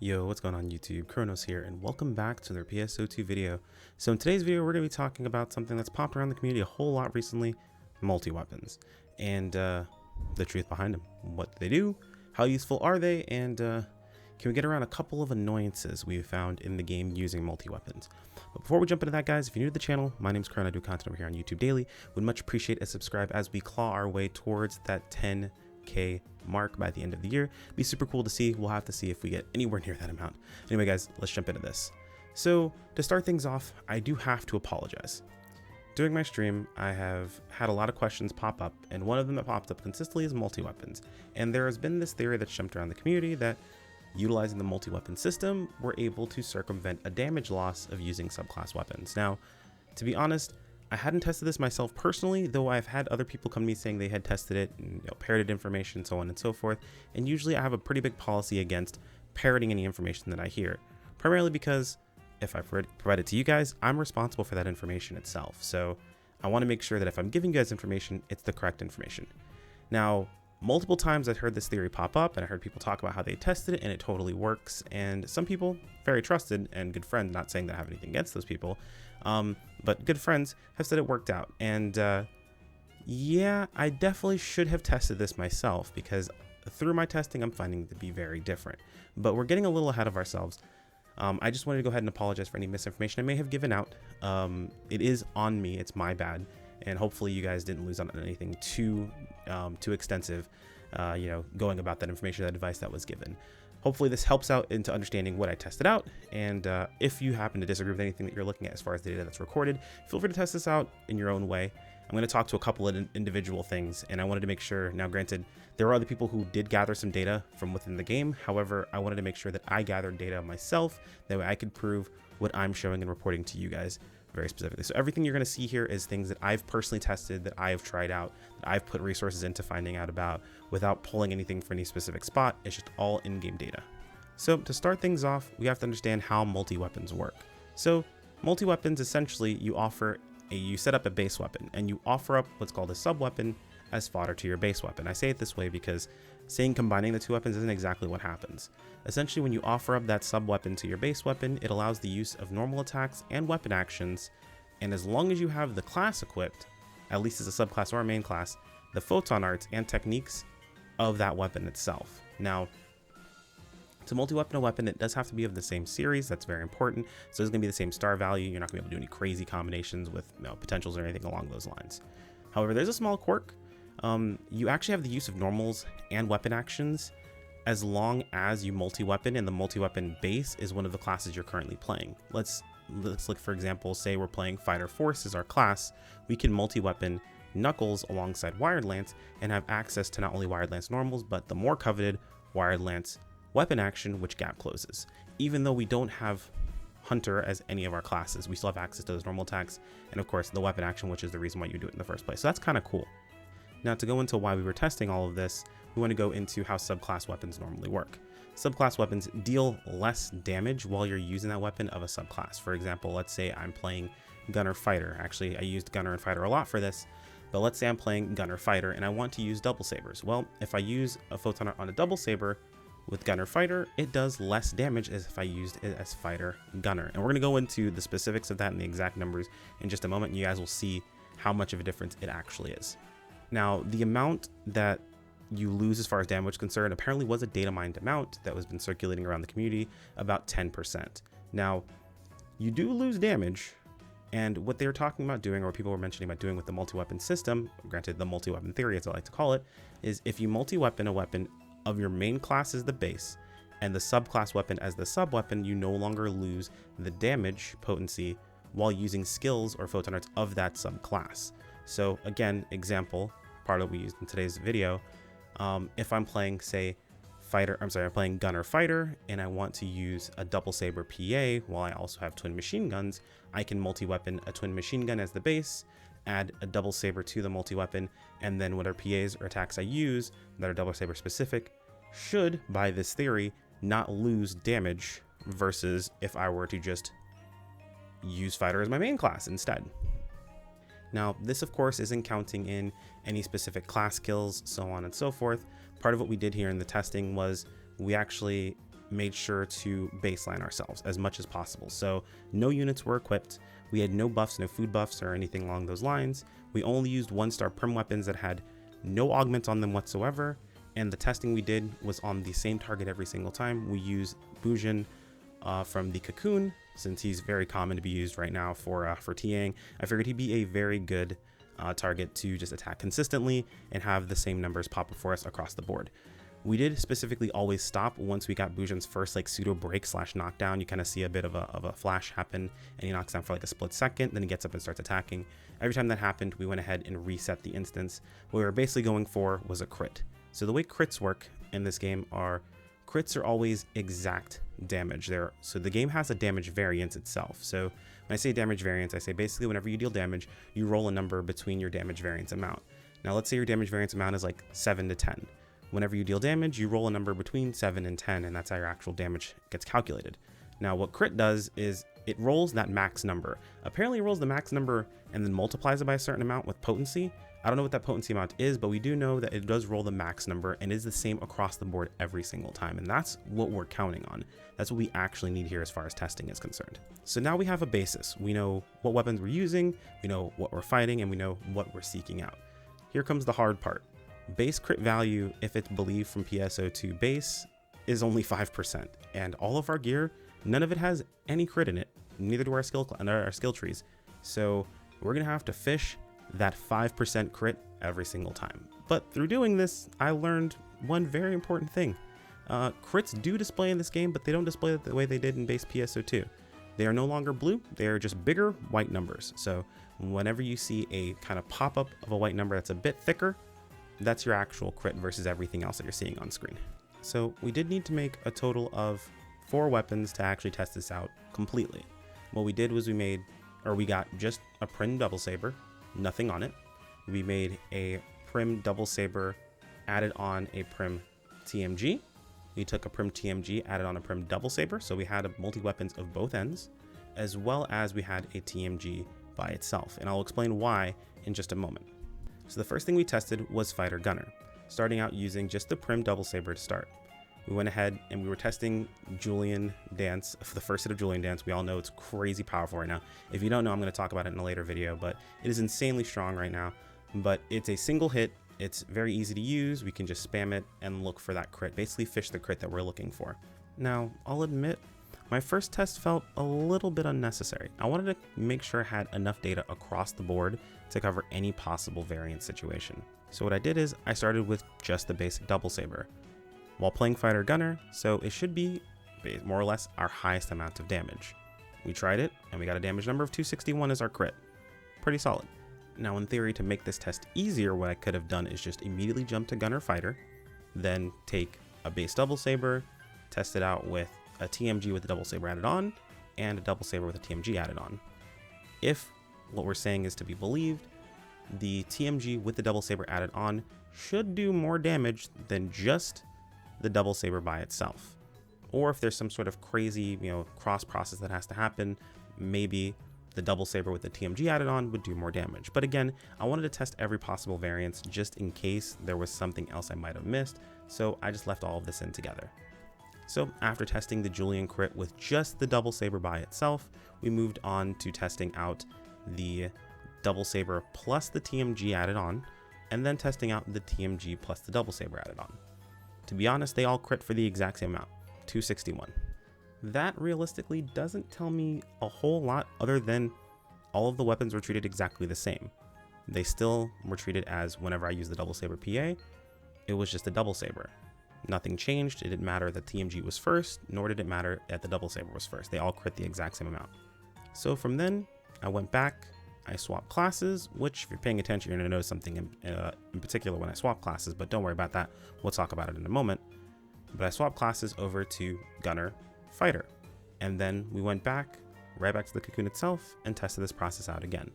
Yo, what's going on YouTube? Kronos here, and welcome back to their PSO2 video. So in today's video, we're going to be talking about something that's popped around the community a whole lot recently, multi-weapons, and the truth behind them. What they do, how useful are they, and can we get around a couple of annoyances we've found in the game using multi-weapons. But before we jump into that, guys, if you're new to the channel, my name's Kronos. I do content over here on YouTube daily. Would much appreciate a subscribe as we claw our way towards that 10K mark by the end of the year. Be super cool to see. We'll have to see if we get anywhere near that amount. Anyway, guys, let's jump into this. So to start things off, I do have to apologize. During my stream, I have had a lot of questions pop up, and one of them that popped up consistently is multi-weapons. And there has been this theory that's jumped around the community that utilizing the multi-weapon system, we're able to circumvent a damage loss of using subclass weapons. Now, to be honest, I hadn't tested this myself personally, though I've had other people come to me saying they had tested it and parroted information, so on and so forth. And usually I have a pretty big policy against parroting any information that I hear, primarily because if I provide it to you guys, I'm responsible for that information itself. So I want to make sure that if I'm giving you guys information, it's the correct information. Now, multiple times I've heard this theory pop up, and I heard people talk about how they tested it and it totally works. And some people, very trusted and good friends, not saying that I have anything against those people, but good friends have said it worked out. And yeah, I definitely should have tested this myself, because through my testing, I'm finding it to be very different. But we're getting a little ahead of ourselves. I just wanted to go ahead and apologize for any misinformation I may have given out. It is on me, it's my bad. And hopefully you guys didn't lose on anything too extensive, going about that information, that advice that was given. Hopefully this helps out into understanding what I tested out. And if you happen to disagree with anything that you're looking at as far as the data that's recorded, feel free to test this out in your own way. I'm going to talk to a couple of individual things, and I wanted to make sure, now granted, there were other people who did gather some data from within the game. However, I wanted to make sure that I gathered data myself. That way I could prove what I'm showing and reporting to you guys very specifically. So everything you're going to see here is things that I've personally tested, that I've tried out, that I've put resources into finding out about without pulling anything for any specific spot. It's just all in-game data. So to start things off, we have to understand how multi-weapons work. So multi-weapons, essentially, you set up a base weapon and you offer up what's called a sub-weapon as fodder to your base weapon. I say it this way because saying combining the two weapons isn't exactly what happens. Essentially, when you offer up that sub-weapon to your base weapon, it allows the use of normal attacks and weapon actions, and as long as you have the class equipped, at least as a subclass or a main class, the photon arts and techniques of that weapon itself. Now, to multi-weapon a weapon, it does have to be of the same series. That's very important. So it's going to be the same star value. You're not going to be able to do any crazy combinations with potentials or anything along those lines. However, there's a small quirk. You actually have the use of normals and weapon actions as long as you multi-weapon, and the multi-weapon base is one of the classes you're currently playing. Let's look, for example, say we're playing Fighter Force as our class. We can multi-weapon Knuckles alongside Wired Lance and have access to not only Wired Lance normals, but the more coveted Wired Lance weapon action, which gap closes. Even though we don't have Hunter as any of our classes, we still have access to those normal attacks, and of course the weapon action, which is the reason why you do it in the first place. So that's kind of cool. Now, to go into why we were testing all of this, we want to go into how subclass weapons normally work. Subclass weapons deal less damage while you're using that weapon of a subclass. For example, let's say I'm playing Gunner Fighter. Actually, I used Gunner and Fighter a lot for this, but let's say I'm playing Gunner Fighter and I want to use double sabers. Well, if I use a photon on a double saber with Gunner Fighter, it does less damage as if I used it as Fighter Gunner. And we're going to go into the specifics of that and the exact numbers in just a moment, and you guys will see how much of a difference it actually is. Now, the amount that you lose as far as damage is concerned apparently was a data mined amount that was been circulating around the community, about 10%. Now, you do lose damage, and what they were talking about doing, or people were mentioning about doing with the multi-weapon system, granted the multi-weapon theory as I like to call it, is if you multi-weapon a weapon of your main class as the base and the subclass weapon as the sub-weapon, you no longer lose the damage potency while using skills or photon arts of that subclass. So again, example, part of what we used in today's video, if I'm playing, say, I'm playing Gunner Fighter and I want to use a double saber PA while I also have twin machine guns, I can multi-weapon a twin machine gun as the base, add a double saber to the multi-weapon, and then whatever PAs or attacks I use that are double saber specific should, by this theory, not lose damage versus if I were to just use Fighter as my main class instead. Now, this of course isn't counting in any specific class skills, so on and so forth. Part of what we did here in the testing was we actually made sure to baseline ourselves as much as possible. So no units were equipped. We had no buffs, no food buffs or anything along those lines. We only used 1-star prim weapons that had no augments on them whatsoever. And the testing we did was on the same target every single time. We used Bujin from the Cocoon, since he's very common to be used right now for TAing. I figured he'd be a very good target to just attack consistently and have the same numbers pop up for us across the board. We did specifically always stop once we got Bujin's first like pseudo break / knockdown. You kind of see a bit of a flash happen and he knocks down for like a split second, then he gets up and starts attacking. Every time that happened, we went ahead and reset the instance. What we were basically going for was a crit. So the way crits work in this game are crits are always exact damage there. So the game has a damage variance itself. So when I say damage variance, I say basically whenever you deal damage, you roll a number between your damage variance amount. Now let's say your damage variance amount is like 7 to 10. Whenever you deal damage, you roll a number between 7 and 10, and that's how your actual damage gets calculated. Now what crit does is it rolls that max number. Apparently it rolls the max number and then multiplies it by a certain amount with potency. I don't know what that potency amount is, but we do know that it does roll the max number and is the same across the board every single time. And that's what we're counting on. That's what we actually need here as far as testing is concerned. So now we have a basis. We know what weapons we're using, we know what we're fighting, and we know what we're seeking out. Here comes the hard part. Base crit value, if it's believed from PSO2 base, is only 5%. And all of our gear, none of it has any crit in it. Neither do our skill trees. So we're gonna have to fish that 5% crit every single time. But through doing this, I learned one very important thing. Crits do display in this game, but they don't display it the way they did in base PSO2. They are no longer blue, they are just bigger white numbers. So whenever you see a kind of pop-up of a white number that's a bit thicker, that's your actual crit versus everything else that you're seeing on screen. So we did need to make a total of 4 weapons to actually test this out completely. What we did was we got just a prim double saber, nothing on it. We made a prim double saber, added on a prim TMG. We took a prim TMG, added on a prim double saber, so we had a multi-weapons of both ends, as well as we had a TMG by itself, and I'll explain why in just a moment. So the first thing we tested was Fighter Gunner, starting out using just the prim double saber to start. We went ahead and we were testing Julian Dance, the first set of Julian Dance. We all know it's crazy powerful right now. If you don't know, I'm going to talk about it in a later video, but it is insanely strong right now. But it's a single hit. It's very easy to use. We can just spam it and look for that crit, basically fish the crit that we're looking for. Now, I'll admit, my first test felt a little bit unnecessary. I wanted to make sure I had enough data across the board to cover any possible variance situation. So what I did is I started with just the basic double saber while playing Fighter Gunner, so it should be more or less our highest amount of damage. We tried it and we got a damage number of 261 as our crit. Pretty solid. Now in theory, to make this test easier, what I could have done is just immediately jump to Gunner Fighter, then take a base double saber, test it out with a TMG with a double saber added on, and a double saber with a TMG added on. If what we're saying is to be believed, the TMG with the double saber added on should do more damage than just the double saber by itself. Or if there's some sort of crazy, cross process that has to happen, maybe the double saber with the TMG added on would do more damage. But again, I wanted to test every possible variance just in case there was something else I might have missed, so I just left all of this in together. So after testing the Julian crit with just the double saber by itself, we moved on to testing out the double saber plus the TMG added on, and then testing out the TMG plus the double saber added on. To be honest, they all crit for the exact same amount, 261. That realistically doesn't tell me a whole lot other than all of the weapons were treated exactly the same. They still were treated as whenever I used the double saber PA, it was just a double saber. Nothing changed. It didn't matter that TMG was first, nor did it matter that the double saber was first. They all crit the exact same amount. So from then, I went back, I swapped classes, which if you're paying attention, you're going to notice something in particular when I swap classes, but don't worry about that. We'll talk about it in a moment. But I swapped classes over to Gunner Fighter. And then we went back, right back to the Cocoon itself, and tested this process out again.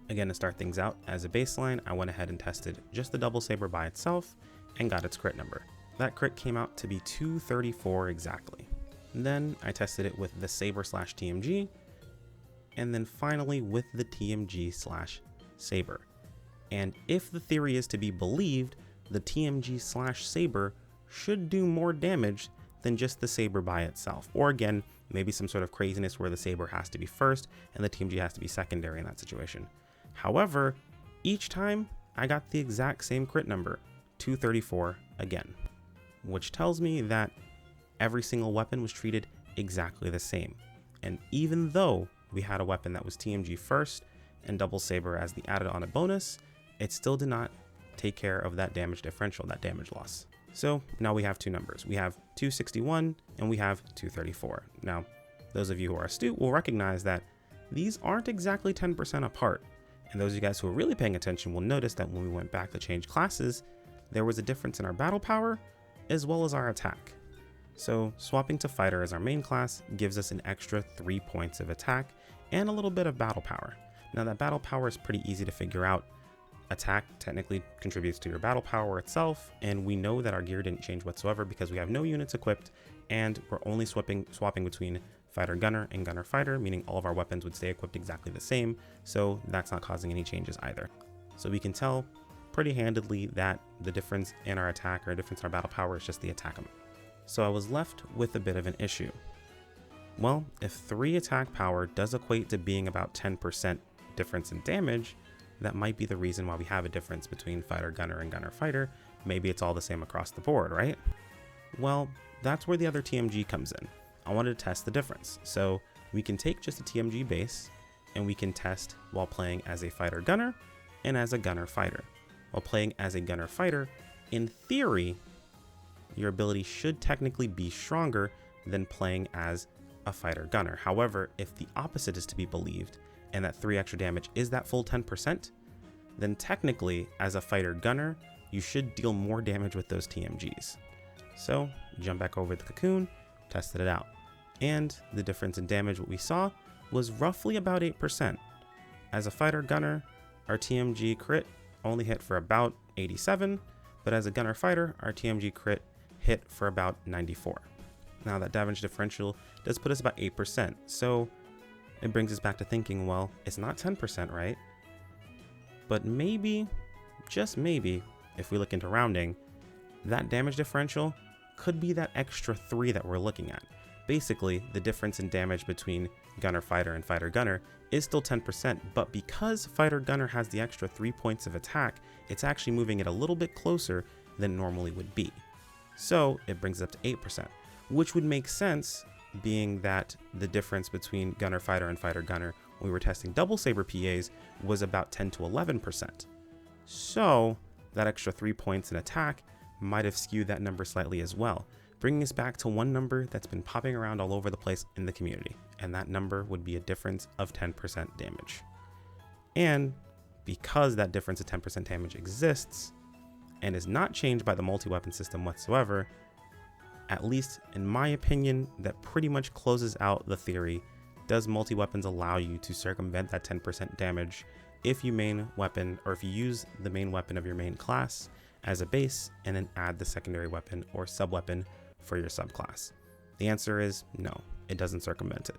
Again, to start things out, as a baseline, I went ahead and tested just the double saber by itself and got its crit number. That crit came out to be 234 exactly. And then I tested it with the saber / TMG, and then finally with the TMG / saber. And if the theory is to be believed, the TMG / saber should do more damage than just the saber by itself. Or again, maybe some sort of craziness where the saber has to be first and the TMG has to be secondary in that situation. However, each time I got the exact same crit number, 234 again, which tells me that every single weapon was treated exactly the same. And even though we had a weapon that was TMG first and double saber as the added on a bonus, it still did not take care of that damage differential, that damage loss. So now we have two numbers. We have 261 and we have 234. Now, those of you who are astute will recognize that these aren't exactly 10% apart. And those of you guys who are really paying attention will notice that when we went back to change classes, there was a difference in our battle power as well as our attack. So swapping to fighter as our main class gives us an extra 3 points of attack and a little bit of battle power. Now that battle power is pretty easy to figure out. Attack technically contributes to your battle power itself, and we know that our gear didn't change whatsoever because we have no units equipped and we're only swapping between fighter gunner and gunner fighter, meaning all of our weapons would stay equipped exactly the same, so that's not causing any changes either. So we can tell pretty handedly that the difference in our attack or difference in our battle power is just the attack amount. So I was left with a bit of an issue. Well, if 3 attack power does equate to being about 10% difference in damage, that might be the reason why we have a difference between fighter gunner and gunner fighter. Maybe it's all the same across the board, right? Well, that's where the other TMG comes in. I wanted to test the difference. So we can take just a TMG base and we can test while playing as a fighter gunner and as a gunner fighter. While playing as a gunner fighter, in theory, your ability should technically be stronger than playing as a fighter gunner. However, if the opposite is to be believed, and that 3 extra damage is that full 10%, then technically, as a fighter gunner, you should deal more damage with those TMGs. So, jump back over the cocoon, tested it out. And the difference in damage, what we saw, was roughly about 8%. As a fighter gunner, our TMG crit only hit for about 87, but as a gunner fighter, our TMG crit hit for about 94. Now that damage differential does put us about 8%, so it brings us back to thinking, well, it's not 10%, right? But maybe, just maybe, if we look into rounding, that damage differential could be that extra 3 that we're looking at. Basically, the difference in damage between gunner fighter and fighter gunner is still 10%, but because fighter gunner has the extra 3 points of attack, it's actually moving it a little bit closer than normally would be. So it brings it up to 8%, which would make sense being that the difference between gunner fighter and fighter gunner when we were testing double saber PAs was about 10 to 11%. So that extra 3 points in attack might have skewed that number slightly as well, bringing us back to one number that's been popping around all over the place in the community, and that number would be a difference of 10% damage. And because that difference of 10% damage exists and is not changed by the multi-weapon system whatsoever, at least in my opinion, that pretty much closes out the theory. Does multi-weapons allow you to circumvent that 10% damage if you main weapon, or if you use the main weapon of your main class as a base and then add the secondary weapon or sub-weapon for your subclass? The answer is no, it doesn't circumvent it.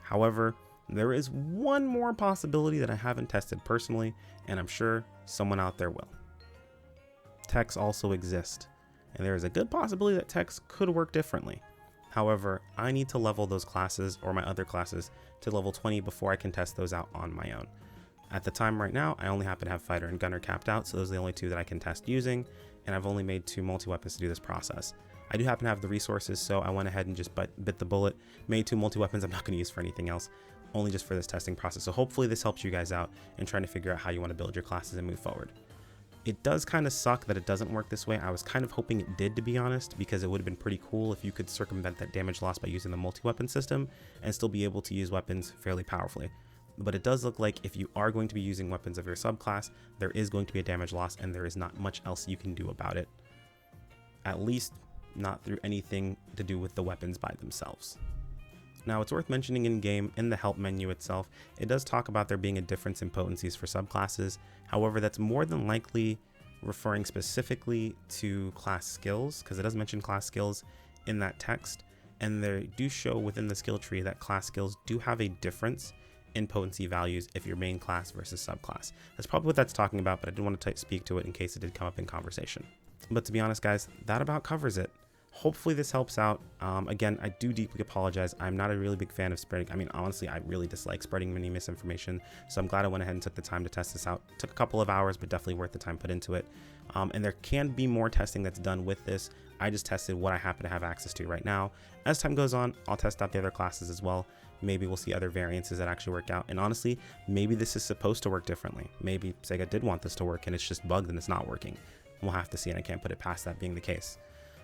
However, there is one more possibility that I haven't tested personally, and I'm sure someone out there will. Techs also exist, and there is a good possibility that techs could work differently. However, I need to level those classes or my other classes to level 20 before I can test those out on my own. At the time right now, I only happen to have fighter and gunner capped out, so those are the only 2 that I can test using, and I've only made 2 multi-weapons to do this process. I do happen to have the resources, so I went ahead and just bit the bullet, made 2 multi-weapons I'm not going to use for anything else, only just for this testing process. So hopefully this helps you guys out in trying to figure out how you want to build your classes and move forward. It does kind of suck that it doesn't work this way. I was kind of hoping it did, to be honest, because it would have been pretty cool if you could circumvent that damage loss by using the multi-weapon system and still be able to use weapons fairly powerfully. But it does look like if you are going to be using weapons of your subclass, there is going to be a damage loss and there is not much else you can do about it. At least not through anything to do with the weapons by themselves. Now, it's worth mentioning in game, in the help menu itself, it does talk about there being a difference in potencies for subclasses. However, that's more than likely referring specifically to class skills, because it does mention class skills in that text, and they do show within the skill tree that class skills do have a difference in potency values if you're main class versus subclass. That's probably what that's talking about, but I did want to speak to it in case it did come up in conversation. But to be honest, guys, that about covers it. Hopefully this helps out. Again, I do deeply apologize. I'm not a really big fan of spreading. I mean, honestly, I really dislike spreading any misinformation. So I'm glad I went ahead and took the time to test this out. It took a couple of hours, but definitely worth the time put into it. And there can be more testing that's done with this. I just tested what I happen to have access to right now. As time goes on, I'll test out the other classes as well. Maybe we'll see other variances that actually work out. And honestly, maybe this is supposed to work differently. Maybe Sega did want this to work and it's just bugged and it's not working. We'll have to see, and I can't put it past that being the case.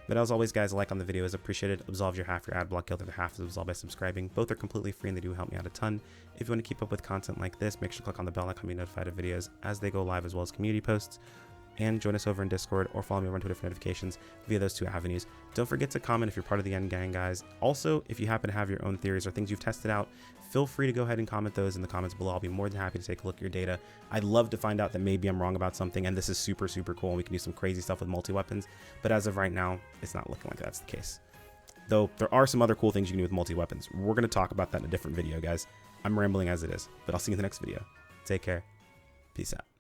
But as always, guys, a like on the video is appreciated. Absolve your half your ad block, the other half is absolved by subscribing. Both are completely free and they do help me out a ton. If you want to keep up with content like this, make sure to click on the bell icon to be notified of videos as they go live, as well as community posts. And join us over in Discord or follow me over on Twitter for notifications via those 2 avenues. Don't forget to comment if you're part of the End Gang, guys. Also, if you happen to have your own theories or things you've tested out, feel free to go ahead and comment those in the comments below. I'll be more than happy to take a look at your data. I'd love to find out that maybe I'm wrong about something and this is super, super cool and we can do some crazy stuff with multi-weapons. But as of right now, it's not looking like that's the case. Though there are some other cool things you can do with multi-weapons. We're going to talk about that in a different video, guys. I'm rambling as it is, but I'll see you in the next video. Take care. Peace out.